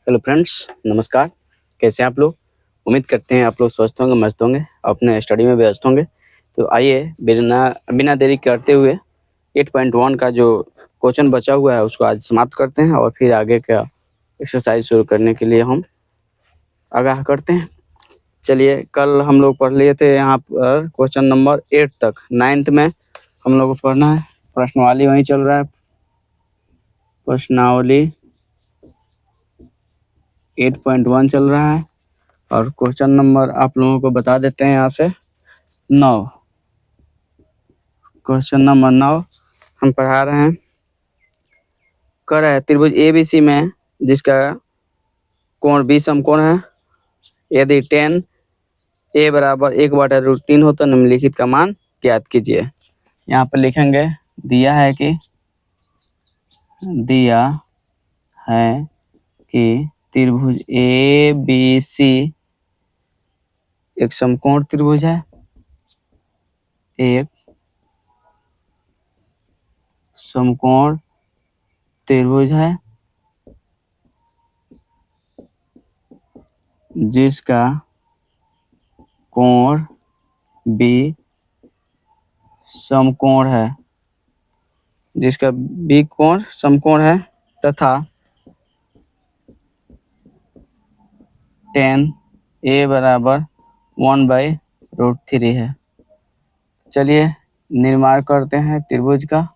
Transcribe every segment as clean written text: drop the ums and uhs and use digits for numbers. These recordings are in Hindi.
हेलो फ्रेंड्स, नमस्कार। कैसे हैं आप लोग? उम्मीद करते हैं आप लोग स्वस्थ होंगे, मस्त होंगे, अपने स्टडी में व्यस्त होंगे। तो आइए बिना बिना देरी करते हुए 8.1 का जो क्वेश्चन बचा हुआ है उसको आज समाप्त करते हैं और फिर आगे का एक्सरसाइज शुरू करने के लिए हम आगाह करते हैं। चलिए, कल हम लोग पढ़ लिए थे यहाँ पर क्वेश्चन नंबर 8 तक। 9th में हम लोग को पढ़ना है, प्रश्नावली वहीं चल रहा है। प्रश्नावली 8.1 चल रहा है और क्वेश्चन नंबर आप लोगों को बता देते हैं यहाँ से 9। क्वेश्चन नंबर 9 हम पढ़ा रहे हैं। कह रहा है त्रिभुज ABC में जिसका कोण B समकोण है, यदि tan A बराबर 1/√3 हो तो निम्नलिखित का मान ज्ञात कीजिए। यहाँ पर लिखेंगे दिया है कि त्रिभुज ABC एक समकोण त्रिभुज है, एक समकोण त्रिभुज है जिसका कोण B समकोण है, जिसका B कोण समकोण है तथा tan A बराबर 1/√3 है। चलिए निर्माण करते हैं त्रिभुज का।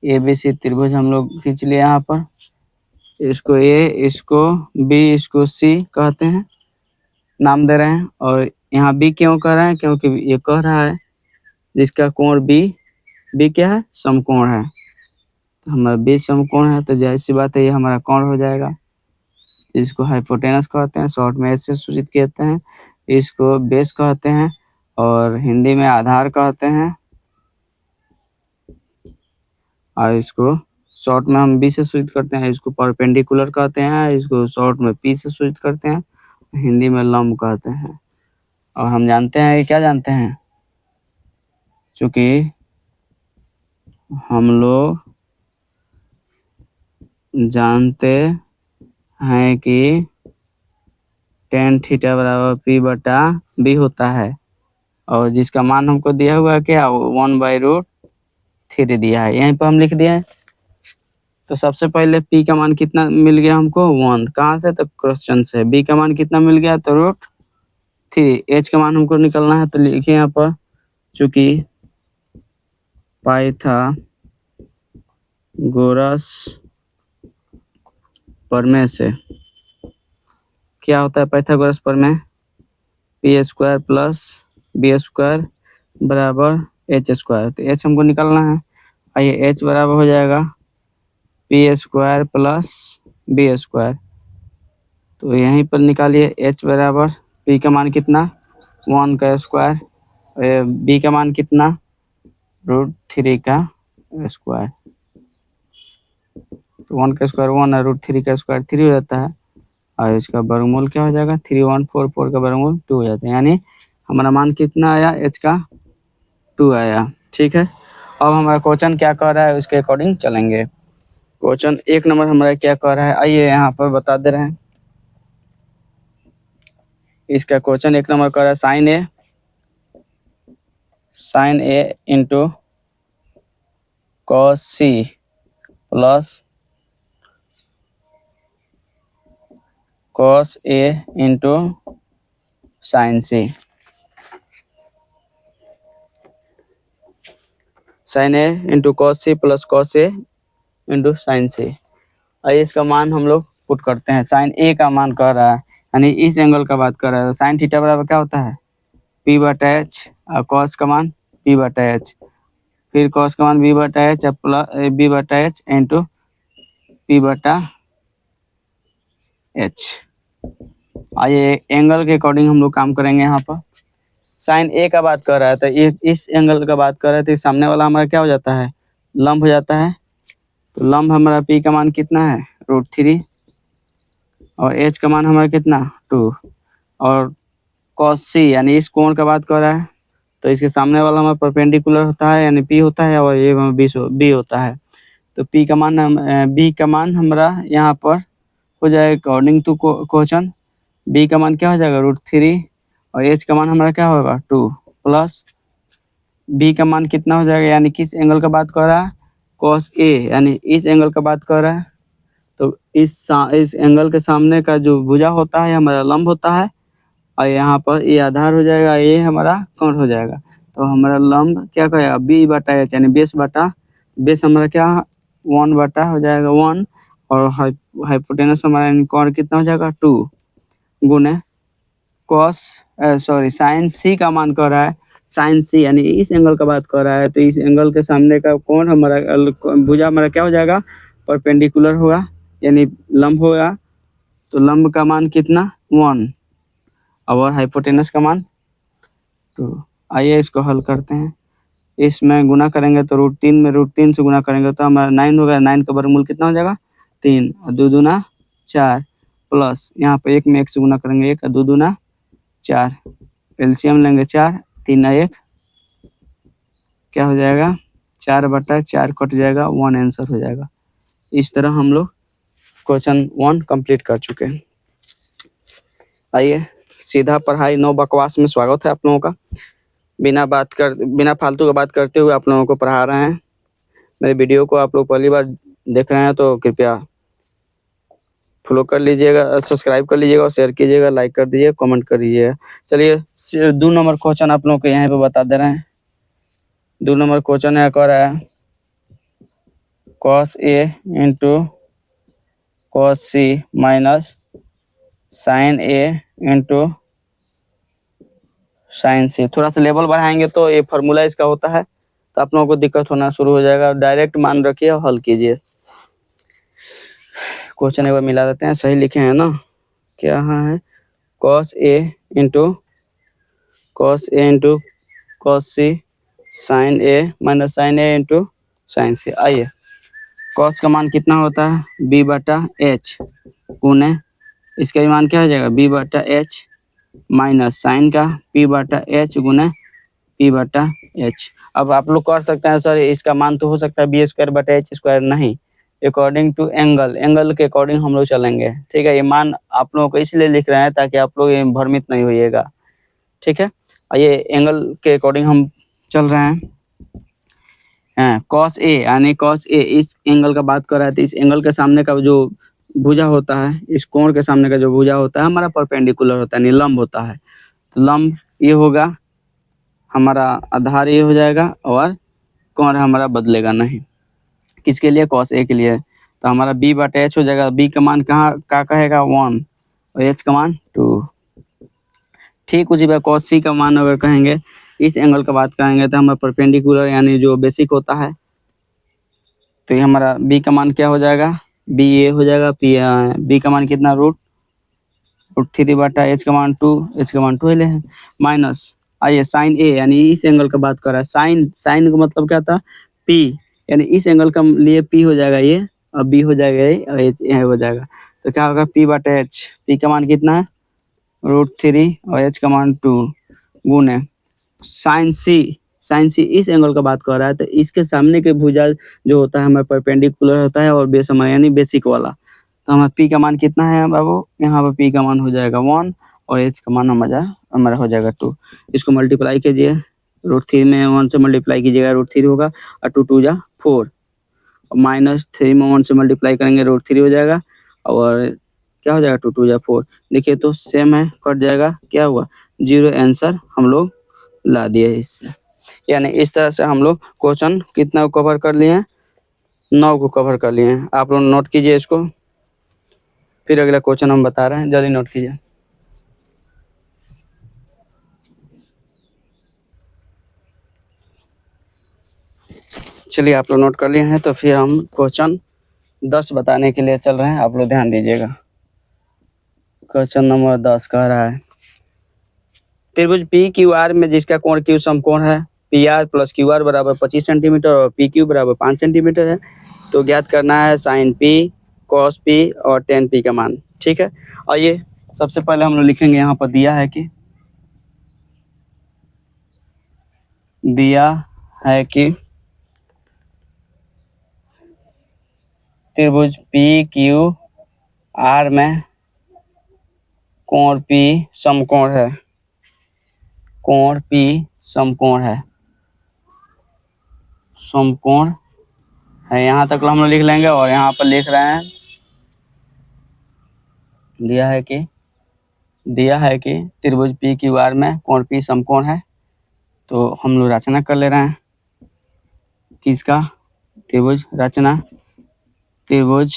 ABC त्रिभुज हम लोग खींच लिए यहाँ पर। इसको A, इसको B, इसको C कहते हैं, नाम दे रहे हैं। और यहाँ B क्यों कह रहे हैं? क्योंकि ये कह रहा है जिसका कोण B क्या है? समकोण है। तो हमारा B समकोण है तो जाहिर सी बात है ये हमारा कोण हो जाएगा। इसको हाइपोटेनस कहते हैं, शॉर्ट में ऐसे सूचित कहते हैं। इसको बेस कहते हैं और हिंदी में आधार कहते हैं। और इसको शॉर्ट में हम B से सूचित करते हैं, इसको परपेंडिकुलर कहते हैं, इसको शॉर्ट में P से सूचित करते हैं, हिंदी में लंब कहते हैं। और हम जानते हैं, क्या जानते हैं? चूंकि हम लोग जानते हैं कि tan थीटा बराबर P/B होता है और जिसका मान हमको दिया हुआ है क्या? 1/√3 दिया है। यहीं पर हम लिख दिए हैं। तो सबसे पहले P का मान कितना मिल गया हमको? 1। कहाँ से? तो क्वेश्चन से। B का मान कितना मिल गया? तो √3। H का मान हमको निकलना है तो लिखिए यहाँ पर, चूंकि पाइथागोरस प्रमेय से क्या होता है? पाइथागोरस प्रमेय P² + B² बराबर H²। तो H हमको निकालना है। आइए H बराबर हो जाएगा P² + B²। तो यहीं पर निकालिए H बराबर P का मान कितना? 1 का स्क्वायर, B का मान कितना? √3 का स्क्वायर। तो 1 का स्क्वायर 1 है, √3 का स्क्वायर 3 हो जाता है और इसका वर्गमूल क्या हो जाएगा? 3144 का वर्गमूल 2 हो जाता है। यानी हमारा मान कितना आया? H का 2 आया। ठीक है, अब हमारा क्वेश्चन क्या कह रहा है उसके अकॉर्डिंग चलेंगे। क्वेश्चन 1 नंबर हमारा क्या कह रहा है, आइए यहाँ पर बता दे रहे हैं। इसका क्वेश्चन 1 नंबर कह रहा है sin A into cos C plus cos A into sin C। sin A into cos C plus cos A into sin C। आइए इसका मान हम लोग पुट करते हैं। sin A का मान कह रहा है, यानी इस एंगल का बात कर रहा है। sin थीटा बराबर क्या होता है? P/H और cos का मान P/H, फिर cos का मान B/H plus B/H into P/H। आइए एंगल के अकॉर्डिंग हम लोग काम करेंगे। यहाँ पर sin A का बात कर रहा है तो ये इस एंगल का बात कर रहा है तो सामने वाला हमारा क्या हो जाता है? लंब हो जाता है। तो लंब हमारा P का मान कितना है? √3 और H का मान हमारा कितना? 2 और cos C यानी इस कोण का बात कर रहा है तो इसके सामने वाला हमारा परपेंडिकुलर होता है यानी P होता है और ये B होता है। तो B का मान हमारा यहाँ पर हो जाएगा अकॉर्डिंग टू क्वेश्चन। बी का मान क्या हो जाएगा √3 और एच का मान हमारा क्या होगा 2 प्लस बी का मान कितना हो जाएगा, यानी किस एंगल का बात कर रहा है cos A, यानी इस एंगल का बात कर रहा है। तो इस एंगल के सामने का जो भुजा होता है हमारा लंब होता है और यहाँ पर ये आधार हो जाएगा, ये हमारा कोण हो जाएगा। तो हमारा लंब क्या कहेगा B/H, यानी बेस हमारा क्या 1 हो जाएगा 1 और हाइपोटेनस हमारा यानी कोण कितना हो जाएगा 2 गुने साइन सी का मान कर रहा है, साइन सी यानी इस एंगल का बात कर रहा है। तो इस एंगल के सामने का कोण हमारा भुजा हमारा क्या हो जाएगा परपेंडिकुलर होगा, यानी लंब होगा। तो लंब का मान कितना 1 और हाइपोटेनस का मान 2। आइए इसको हल करते हैं। इसमें गुना करेंगे तो √3 में √3 से गुना करेंगे तो हमारा 9 होगा। 9 का वर्गमूल कितना हो जाएगा 3 और 2 दूना 4 प्लस यहाँ पे 1 में 1 से गुना करेंगे 1 और 2 दूना 4, एलसीएम लेंगे 4 3 और 1 क्या हो जाएगा 4/4 कट जाएगा 1 आंसर हो जाएगा। इस तरह हम लोग क्वेश्चन 1 कंप्लीट कर चुके हैं। आइए सीधा पढ़ाई नो बकवास में स्वागत है आप लोगों का। बिना फालतू का बात करते हुए आप लोगों को पढ़ा रहे हैं। मेरे वीडियो को आप लोग पहली बार देख रहे हैं तो कृपया फॉलो कर लीजिएगा, सब्सक्राइब कर लीजिएगा और शेयर कीजिएगा, लाइक कर दीजिए, कमेंट कर दीजिएगा। चलिए 2 नंबर क्वेश्चन आप लोगों को यहाँ पे बता दे रहे हैं। 2 नंबर क्वेश्चन है कह रहा है cos A into cos C minus sin A into sin C। थोड़ा सा लेवल बढ़ाएंगे तो ये फार्मूला इसका होता है, तो आप लोगों को दिक्कत होना शुरू हो जाएगा। डायरेक्ट मान रखिए और हल कीजिए। क्वेश्चन एक बार मिला देते हैं, सही लिखे हैं ना, क्या है cos A into cos C sin A minus sin A into sin C। आइए cos का मान कितना होता है B/H गुने इसका मान क्या हो जाएगा B/H माइनस साइन का P/H गुने P/H। अब आप लोग कर सकते हैं सर इसका मान तो हो सकता है B²/H², नहीं, अकॉर्डिंग टू एंगल के अकॉर्डिंग हम लोग चलेंगे। ठीक है, ये मान आप लोगों को इसलिए लिख रहे हैं ताकि आप लोग भ्रमित नहीं होइएगा। ठीक है, ये एंगल के अकॉर्डिंग हम चल रहे हैं। cos A यानी cos A इस एंगल का बात कर रहा है, तो इस एंगल के सामने का जो भुजा होता है, इस कोण के सामने का जो भुजा होता है हमारा परपेंडिकुलर होता है, यानी लंब होता है। तो लंब ये होगा, हमारा आधार ये हो जाएगा और कोण हमारा बदलेगा नहीं। किसके लिए cos A के लिए। तो हमारा B/H हो जाएगा। B का मान कहाँ कहेगा 1 और H का मान 2। ठीक उसी बार cos C का मान अगर कहेंगे इस एंगल का बात करेंगे तो हमारा परपेंडिकुलर यानी जो बेसिक होता है, तो ये हमारा B का मान क्या हो जाएगा B ये हो जाएगा। B का मान कितना √3/H का मान 2, H का मान 2 ले हैं माइनस। आइए साइन A यानी इस एंगल का बात कर रहा है, साइन का मतलब क्या था P, यानी इस एंगल का लिए P हो जाएगा ये और B हो जाएगा ये और ये हो जाएगा। तो क्या होगा P/H, P का मान कितना है √3 और H का मान 2 गुने साइन C इस एंगल का बात कर रहा है, तो इसके सामने के भुजा जो होता है हमारा परपेंडिकुलर होता है और बेस हमारा यानी बेसिक वाला। तो हमारा P का मान कितना है बाबू, यहाँ पर P का मान हो जाएगा 1 और H का मान हमारा हो जाएगा 2। इसको मल्टीप्लाई कीजिए, √3 में 1 से मल्टीप्लाई कीजिएगा √3 होगा और 2 2 जा 4 माइनस 3 में 1 से मल्टीप्लाई करेंगे √3 हो जाएगा और क्या हो जाएगा 2 2 जा 4। देखिए तो सेम है, कट जाएगा, क्या हुआ 0 आंसर हम लोग ला दिए इससे। यानी इस तरह से हम लोग क्वेश्चन कितना को कवर कर लिए हैं 9 को कवर कर लिए हैं। आप लोग नोट कीजिए इसको, फिर अगला क्वेश्चन हम बता रहे हैं, जल्दी नोट कीजिए। चलिए आप लोग नोट कर लिए हैं तो फिर हम क्वेश्चन 10 बताने के लिए चल रहे हैं। आप लोग ध्यान दीजिएगा। क्वेश्चन नंबर 10 कह रहा है त्रिभुज PQR में जिसका कोण Q समकोण है PR + QR बराबर 25 सेंटीमीटर और PQ बराबर 5 सेंटीमीटर है, तो ज्ञात करना है sin P, cos P और tan P का मान। ठीक है, आइए सबसे पहले हम लोग लिखेंगे, यहाँ पर दिया है कि त्रिभुज PQR आर में कोण P समकोण है, कोण P समकोण है, समकोण है। यहाँ तक हम लोग लिख लेंगे और यहाँ पर लिख रहे हैं दिया है कि त्रिभुज पी क्यू आर में कोण P समकोण है। तो हम लोग रचना कर ले रहे हैं किसका, त्रिभुज रचना, त्रिभुज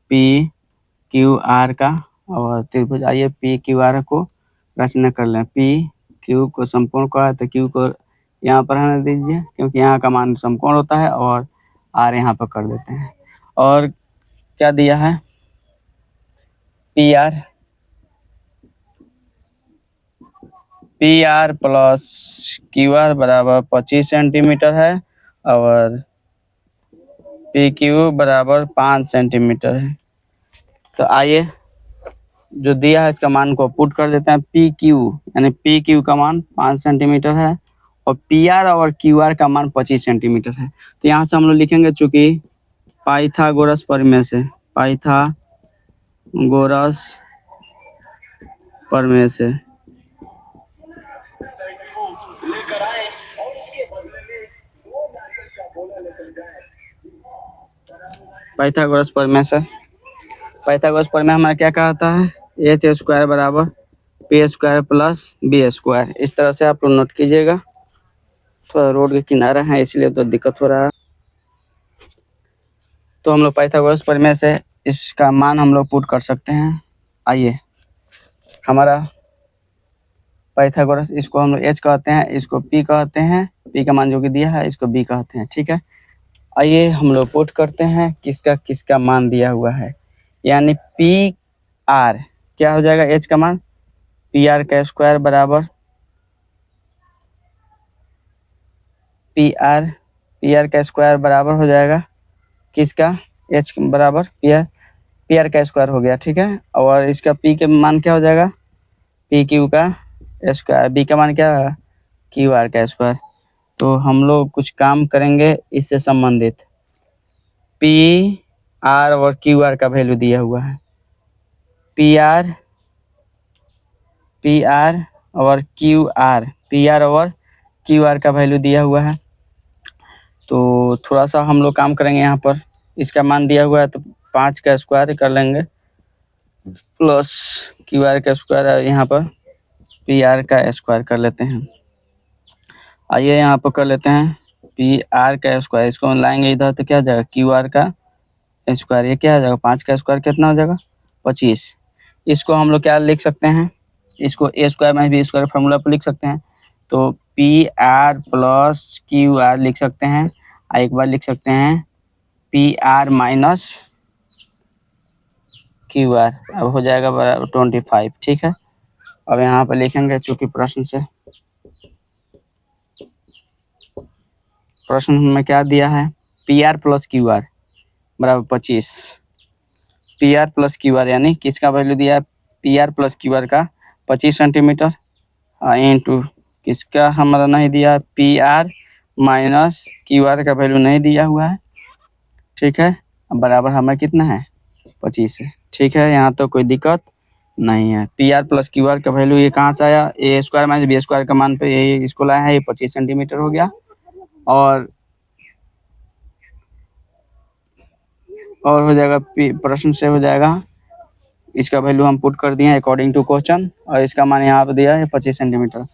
पी क्यू आर का। और त्रिभुज आइए पी क्यू आर को रचना कर लें। पी क्यू को समकोण का है तो क्यू को यहाँ पर रहने दीजिए क्योंकि यहाँ का मान समकोण होता है, और आर यहाँ पर कर देते हैं। और क्या दिया है, P R plus Q are बराबर 25 सेंटीमीटर है और पी क्यू बराबर 5 सेंटीमीटर है। तो आइए जो दिया है इसका मान को पुट कर देते हैं। पी क्यू यानी पी क्यू का मान 5 सेंटीमीटर है और पी आर और क्यू आर का मान 25 सेंटीमीटर है। तो यहाँ से हम लोग लिखेंगे चूंकि पाइथागोरस प्रमेय से, पाइथागोरस प्रमेय से पाइथागोरस प्रमेय हमारा क्या कहता है, एच स्क्वायर बराबर P square plus B square. इस तरह से आप लोग नोट कीजिएगा। थोड़ा रोड के किनारे हैं इसलिए तो दिक्कत हो रहा है। तो हम लोग पाइथागोरस प्रमेय से इसका मान हम लोग पुट कर सकते हैं। आइए हमारा पाइथागोरस, इसको हम लोग एच कहते हैं, इसको पी कहते हैं, पी का मान जो कि दिया है इसको बी कहते हैं, ठीक है। आइए हम लोग पुट करते हैं किसका किसका मान दिया हुआ है। यानी पी आर क्या हो जाएगा, एच का मान पी आर का स्क्वायर बराबर पी आर का स्क्वायर बराबर हो जाएगा किसका, एच बराबर पी आर का स्क्वायर हो गया, ठीक है। और इसका पी के मान क्या हो जाएगा, पी क्यू का स्क्वायर, बी का मान क्या है, क्यू आर का स्क्वायर। तो हम लोग कुछ काम करेंगे इससे संबंधित। पी आर और क्यू आर का वैल्यू दिया हुआ है, पी आर और क्यू आर, पी आर और क्यू आर का वैल्यू दिया हुआ है। तो थोड़ा सा हम लोग काम करेंगे यहाँ पर। इसका मान दिया हुआ है तो 5 का स्क्वायर कर लेंगे प्लस क्यू आर का स्क्वायर है, यहाँ पर पी आर का स्क्वायर कर लेते हैं। आइए यहाँ पर कर लेते हैं पी आर का स्क्वायर, इसको लाएंगे इधर तो क्या हो जाएगा, क्यू आर का स्क्वायर, ये क्या हो जाएगा, 5 का स्क्वायर कितना हो जाएगा, 25। इसको हम लोग क्या लिख सकते हैं, इसको A square minus B square formula पर लिख सकते हैं। तो P R plus Q R लिख सकते हैं, एक बार लिख सकते हैं P R minus Q R, अब हो जाएगा बराबर 25, ठीक है। अब यहाँ पर लिखेंगे चूंकि प्रश्न में क्या दिया है, P R plus Q are बराबर 25, P R plus Q are यानी किसका वैल्यू दिया है, P R plus Q are का 25 सेंटीमीटर इंटू किसका हमारा नहीं दिया, P R minus Q are का वैल्यू नहीं दिया हुआ है, ठीक है। अब बराबर हमें कितना है, 25 है, ठीक है। यहाँ तो कोई दिक्कत नहीं है। P R plus Q are का वैल्यू ये कहाँ से आया, ए स्क्वायर माइनस बी स्क्वायर का मान पे ये इसको लाया है, ये 25 सेंटीमीटर हो गया। और हो जाएगा प्रश्न से हो जाएगा, इसका वैल्यू हम पुट कर दिए हैं अकॉर्डिंग टू क्वेश्चन, और इसका मान यहाँ पर दिया है 25 सेंटीमीटर।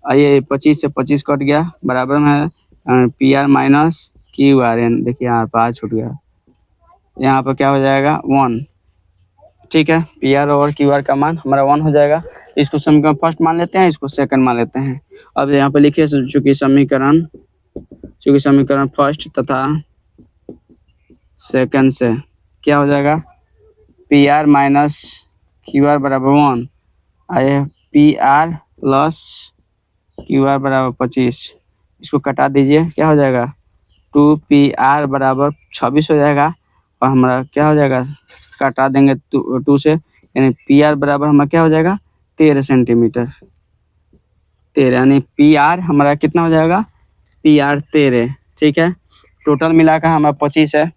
आइए 25 से 25 कट गया, बराबर में P R minus Q are, देखिए यहाँ पर छूट गया, यहाँ पर क्या हो जाएगा 1, ठीक है। पी आर और क्यू आर का मान हमारा 1 हो जाएगा। इसको समीकरण फर्स्ट मान लेते हैं, इसको सेकंड मान लेते हैं। अब यहाँ पे लिखिए चूंकि समीकरण फर्स्ट तथा सेकंड से क्या हो जाएगा, P R minus Q are बराबर 1, आइए P R plus Q are बराबर 25, इसको कटा दीजिए, क्या हो जाएगा 2 पी आर बराबर 26 हो जाएगा। और हमारा क्या हो जाएगा, काटा देंगे 2 से, यानी पी आर बराबर हमारा क्या हो जाएगा 13 सेंटीमीटर, 13, यानी पी आर हमारा कितना हो जाएगा, पी आर 13, ठीक है। टोटल मिलाकर हमारा 25 है,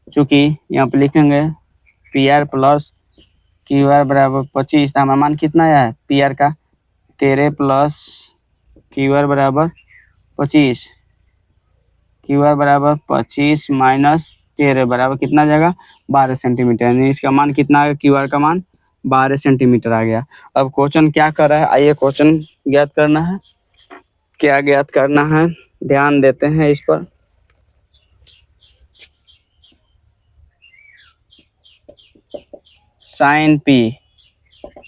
चूँकि यहाँ पे लिखेंगे P R plus Q are बराबर 25। हमारा मान कितना है पी आर का 13 प्लस क्यू आर बराबर 25। क्यू आर बराबर 25 माइनस 13 बराबर कितना जाएगा 12 सेंटीमीटर। यानी इसका मान कितना आ गया क्यू आर का मान 12 सेंटीमीटर आ गया। अब क्वेश्चन क्या कर रहा है, आइए क्वेश्चन ज्ञात करना है। क्या ज्ञात करना है, ध्यान देते हैं इस पर। साइन पी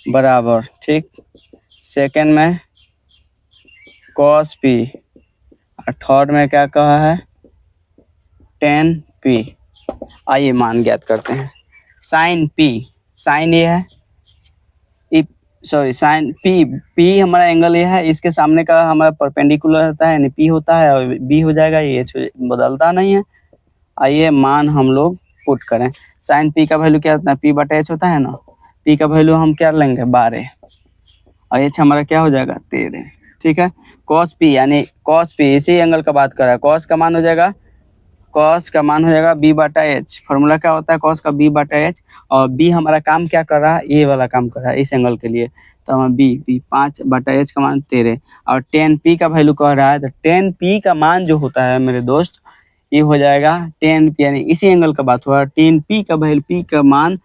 बराबर, ठीक, सेकेंड में कॉस पी और थर्ड में क्या कहा है टेन पी। आइए मान ज्ञात करते हैं। साइन पी, साइन ये है, साइन पी, पी हमारा एंगल ये है, इसके सामने का हमारा परपेंडिकुलर होता है यानी पी होता है और बी हो जाएगा, ये बदलता नहीं है। आइए मान हम लोग पुट करें। साइन पी का वैल्यू क्या होता है, पी बटा एच होता है ना, पी का वैल्यू हम क्या लेंगे 12 और एच हमारा क्या हो जाएगा 13, ठीक है। कॉस पी यानी कॉस पी इसी एंगल का बात कर रहा है, कॉस का मान हो जाएगा, कॉस का मान हो जाएगा बी बटा एच। फॉर्मूला क्या होता है कॉस का बी बटा एच, और बी हमारा काम क्या कर रहा है ये वाला काम कर रहा है इस एंगल के लिए, तो हम बी 5 बटा एच का मान 13 और 10 पी का वैल्यू कह रहा है, तो 10 पी का मान जो होता है मेरे दोस्त ये हो जाएगा 10 पी, यानी इसी एंगल का बात हुआ। 10 पी का वैल्यू, पी का मान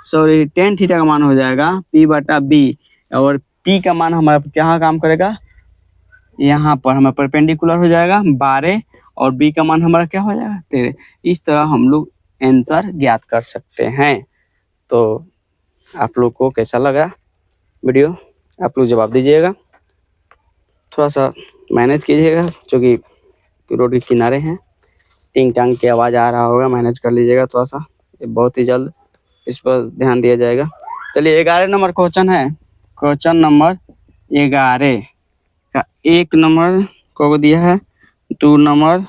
सॉरी 10 थीटा का मान हो जाएगा पी बटा बी, और पी का मान हमारा क्या काम करेगा यहाँ पर हमारा परपेंडिकुलर हो जाएगा 12 और बी का मान हमारा क्या हो जाएगा 13। इस तरह हम लोग आंसर ज्ञात कर सकते हैं। तो आप लोग को कैसा लगा वीडियो, आप लोग जवाब दीजिएगा, थोड़ा सा मैनेज कीजिएगा क्योंकि रोड के किनारे हैं, टिंग टांग की आवाज़ आ रहा होगा, मैनेज कर लीजिएगा थोड़ा सा, ये बहुत ही जल्द इस पर ध्यान दिया जाएगा। चलिए 11 नंबर क्वेश्चन है, क्वेश्चन नंबर 11 का 1 नंबर को दिया है, 2 नंबर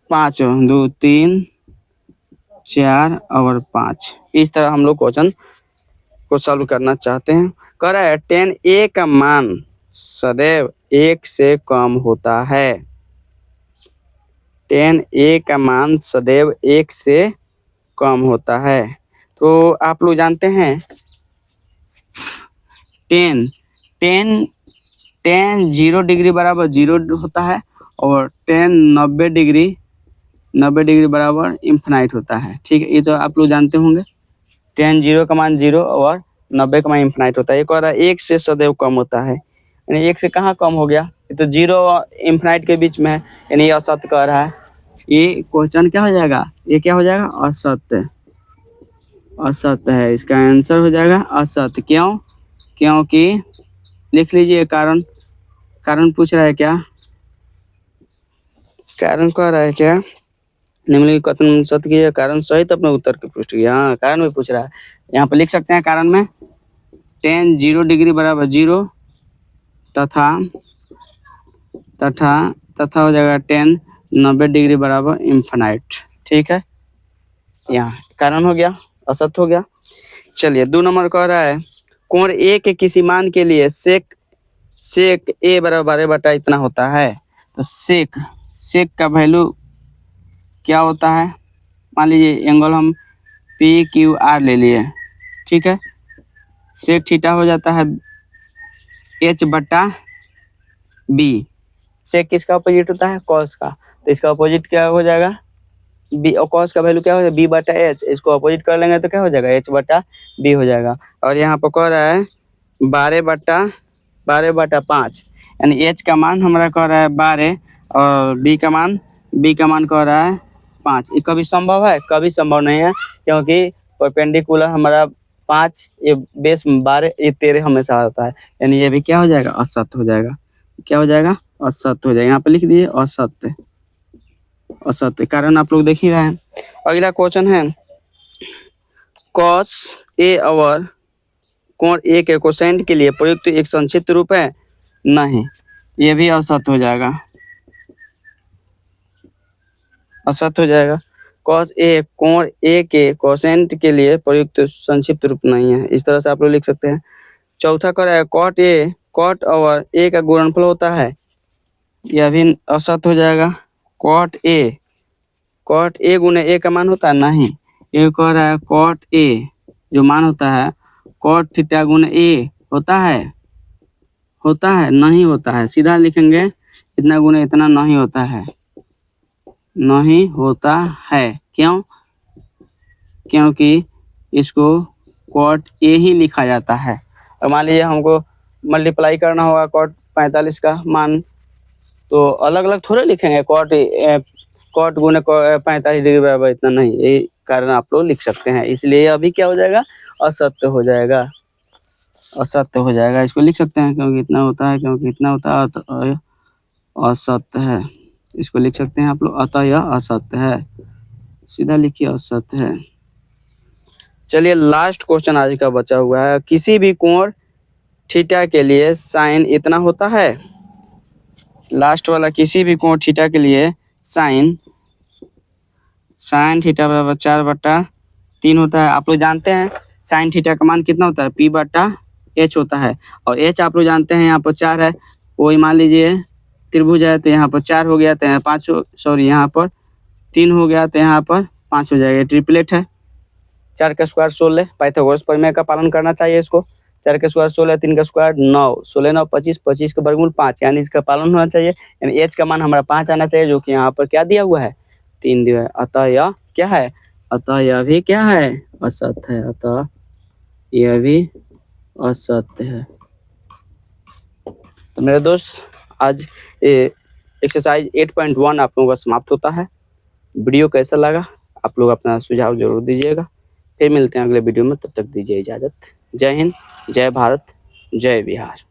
5, 2 3 4 और 5। इस तरह हम लोग क्वेश्चन को सॉल्व करना चाहते हैं। कह रहा है 10 ए का मान सदैव 1 से कम होता है। 10 ए का मान सदैव 1 से कम होता है। तो आप लोग जानते हैं 10 0 डिग्री बराबर 0 होता है और 10 90 डिग्री बराबर इन्फिनाइट होता है, ठीक है। ये तो आप लोग जानते होंगे 10 0 का मान 0 और 90 का मान इन्फिनाइट होता है। ये कह रहा है 1 से सदैव कम होता है, यानी 1 से कहाँ कम हो गया, ये तो 0 और इन्फिनाइट के बीच में है, यानी ये असत्य कह रहा है। ये क्वेश्चन क्या हो जाएगा, ये क्या हो जाएगा असत्य, असत्य है, इसका आंसर हो जाएगा असत्य। क्यों, क्योंकि लिख लीजिए कारण, कारण पूछ रहा है क्या, कारण कह रहा है क्या, निम्नलिखित कथन सत्य की कारण सहित अपने उत्तर की पुष्टि। हाँ कारण में पूछ रहा है, यहाँ पर लिख सकते हैं कारण में 10 0 डिग्री बराबर 0 तथा हो जाएगा 10 90 डिग्री बराबर इन्फिनाइट, ठीक है। यहाँ कारण हो गया, असत्य हो गया। चलिए 2 नंबर कह रहा है कोण ए के किसी मान के लिए सेक ए बराबर 12 बटा इतना होता है। तो सेक का वैल्यू क्या होता है, मान लीजिए एंगल हम पी क्यू आर ले लिए, ठीक है। सेक थीटा हो जाता है एच बटा बी। सेक किसका अपोजिट होता है कॉस का, तो इसका अपोजिट क्या हो जाएगा बी, और कॉस का वैल्यू क्या हो जाएगा बी बटा एच, इसको अपोजिट कर लेंगे तो क्या हो जाएगा एच बटा बी हो जाएगा। और यहाँ पर कह रहा है 12 बटा 5, यानी एच का मान हमारा कह रहा है 12 और बी का मान कह रहा है 5। ये कभी संभव है, कभी संभव नहीं है, क्योंकि परपेंडिकुलर हमारा 5, ये बेस 12, ये 13 हमेशा होता है, यानी ये भी क्या हो जाएगा असत्य हो जाएगा, क्या हो जाएगा असत्य हो जाएगा। यहाँ पे लिख दिए असत्य, असत्य, कारण आप लोग देख ही रहे हैं। अगला क्वेश्चन है कॉस ए और कोण ए के कोसेंट के लिए प्रयुक्त एक संक्षिप्त रूप है, नहीं, ये भी असत्य हो जाएगा, असत्य हो जाएगा। कॉस ए कोण ए के कोसेंट के लिए प्रयुक्त संक्षिप्त रूप नहीं है, इस तरह से आप लोग लिख सकते हैं। चौथा कर है कॉट और ए का गुणनफल होता है, यह भी असत्य हो जाएगा। कॉट ए गुणे ए का मान होता है, नहीं, ये कह रहा है कॉट ए जो मान होता है कॉट थीटा गुना ए होता है नहीं होता है। सीधा लिखेंगे इतना गुना इतना नहीं होता है, नहीं होता है। क्यों? क्योंकि इसको कॉट ए ही लिखा जाता है। और मान लीजिए हमको मल्टीप्लाई करना होगा कॉट 45 का मान, तो अलग अलग थोड़े लिखेंगे कॉट गुने 45 डिग्री बराबर इतना नहीं, ये कारण आप लोग लिख सकते हैं। इसलिए अभी क्या हो जाएगा, असत्य हो जाएगा, असत्य हो जाएगा। इसको लिख सकते हैं क्योंकि इतना होता है, क्योंकि इतना होता है तो असत्य है। इसको लिख सकते हैं आप लोग, अतः यह असत्य है। सीधा लिखिए असत्य है। चलिए लास्ट क्वेश्चन आज का बचा हुआ है। किसी भी कोण थीटा के लिए साइन इतना होता है। लास्ट वाला, किसी भी कोण थीटा के लिए साइन थीटा बराबर 4/3 होता है। आप लोग जानते हैं साइन थीटा का मान कितना होता है, p/h होता है। और h आप लोग जानते हैं यहाँ पर 4 है। वही मान लीजिए त्रिभुज है तो यहाँ पर 4 हो गया, तो यहाँ 5 सॉरी यहाँ पर 3 हो गया, तो यहाँ पर 5 हो जाएगा। ट्रिपलेट है। 4 का स्क्वायर 16, पाइथागोरस प्रमेय का पालन करना चाहिए इसको। 4 का स्क्वायर 16, 3 का स्क्वायर 9, 16 9 25, 25 का वर्गमूल 5, यानी इसका पालन होना चाहिए। यानी h का मान हमारा 5 आना चाहिए, जो कि यहाँ पर क्या दिया हुआ है, 3 दिया है। अतः यह क्या है, अतः यह भी क्या है, असत्य है। अतः यह भी असत्य है। तो मेरे दोस्त आज एक्सरसाइज 8.1 आप लोगों का समाप्त होता है। वीडियो कैसा लगा आप लोग अपना सुझाव जरूर दीजिएगा। फिर मिलते हैं अगले वीडियो में, तब तक दीजिए इजाज़त। जय हिंद, जय भारत, जय बिहार।